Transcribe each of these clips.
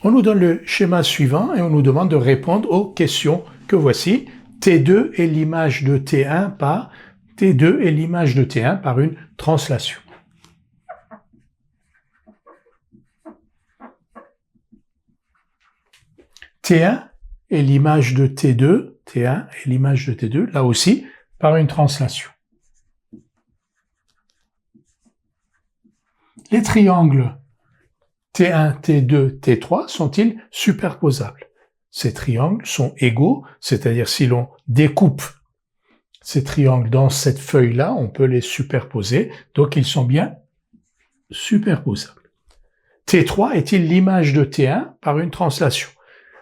On nous donne le schéma suivant et on nous demande de répondre aux questions que voici. T2 est l'image de T1 par T2 est l'image de T1 par une translation. T1 est l'image de T2, T1 est l'image de T2, là aussi, par une translation. Les triangles T1, T2, T3 sont-ils superposables? Ces triangles sont égaux, c'est-à-dire si l'on découpe ces triangles dans cette feuille-là, on peut les superposer, donc ils sont bien superposables. T3 est-il l'image de T1 par une translation?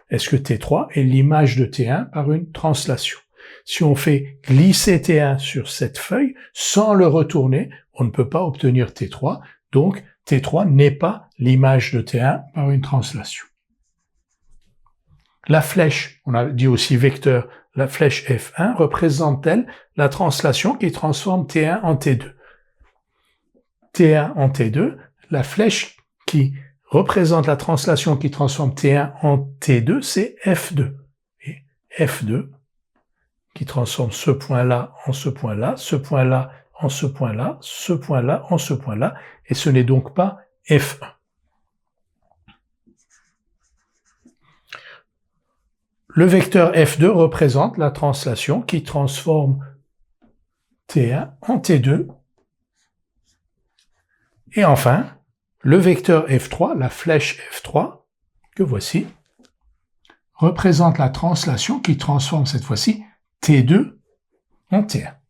Est-ce que T3 est l'image de T1 par une translation? Si on fait glisser T1 sur cette feuille, sans le retourner, on ne peut pas obtenir T3, donc T3 n'est pas l'image de T1 par une translation. La flèche, on a dit aussi vecteur, la flèche F1 représente-t-elle la translation qui transforme T1 en T2? T1 en T2, la flèche qui représente la translation qui transforme T1 en T2, c'est F2. Et F2 qui transforme ce point-là en ce point-là, ce point-là en ce point-là, ce point-là en ce point-là, et ce n'est donc pas F1. Le vecteur F2 représente la translation qui transforme T1 en T2. Et enfin, le vecteur F3, la flèche F3, que voici, représente la translation qui transforme cette fois-ci T2 en T1.